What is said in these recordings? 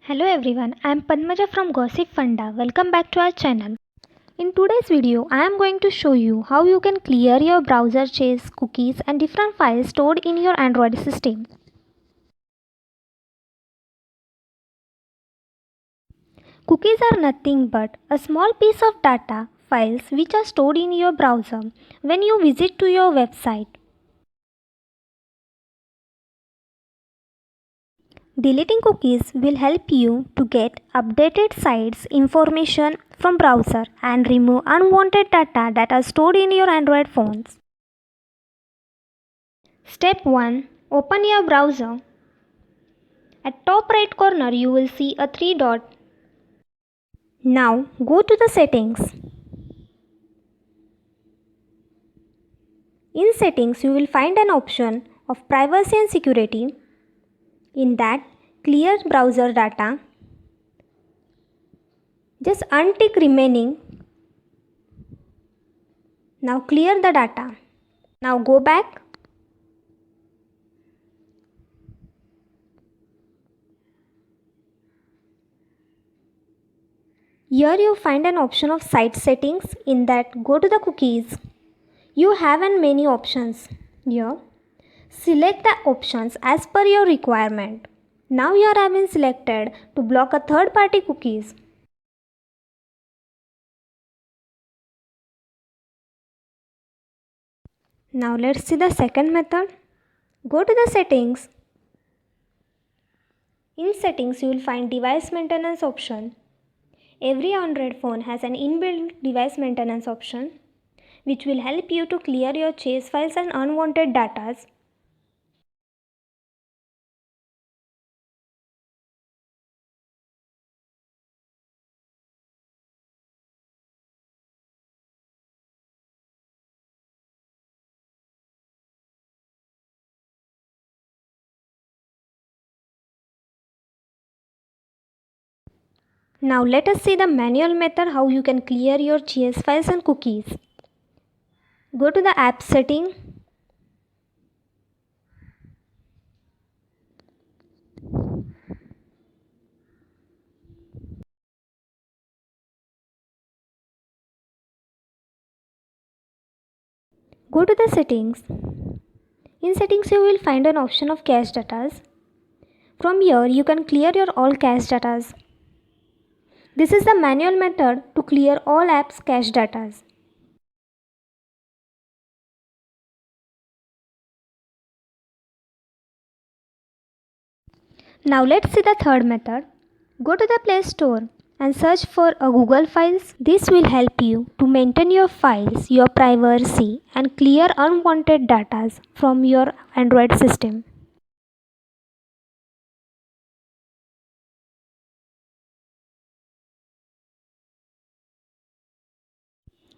Hello everyone, I am Padmaja from Gossipfunda. Welcome back to our channel. In today's video, I am going to show you how you can clear your browser cache, cookies and different files stored in your Android system. Cookies are nothing but a small piece of data files which are stored in your browser when you visit to your website. Deleting cookies will help you to get updated sites information from browser and remove unwanted data that are stored in your Android phones. Step 1. Open your browser. At top right corner you will see a 3 dot. Now go to the settings. In settings you will find an option of privacy and security. In that, clear browser data. Just untick remaining. Now clear the data. Now go back. Here you find an option of site settings. In that, go to the cookies. You have many options here. Select the options as per your requirement. Now you have been selected to block a third-party cookies. Now let's see the second method. Go to the settings. In settings you will find device maintenance option. Every Android phone has an inbuilt device maintenance option which will help you to clear your cache files and unwanted data. Now let us see the manual method how you can clear your cache files and cookies. Go to the app setting. Go to the settings. In settings you will find an option of cache data. From here you can clear your all cache data. This is the manual method to clear all apps cache data. Now let's see the third method. Go to the Play Store and search for a Google Files. This will help you to maintain your files, your privacy and clear unwanted data from your Android system.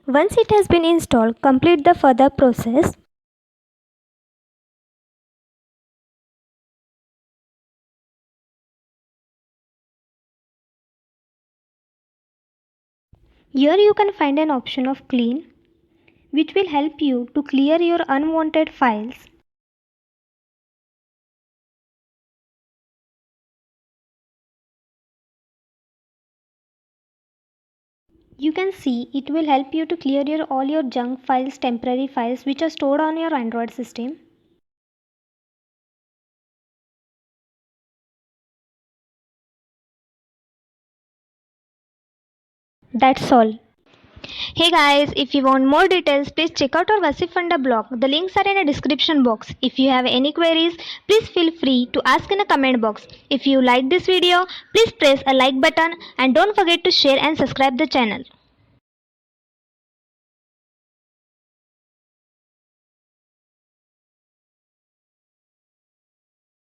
Once it has been installed, complete the further process. Here you can find an option of clean which will help you to clear your unwanted files. You can see it will help you to clear all your junk files, temporary files which are stored on your Android system. That's all. Hey guys, if you want more details, please check out our Gossipfunda blog. The links are in the description box. If you have any queries, please feel free to ask in the comment box. If you like this video, please press a like button and don't forget to share and subscribe the channel.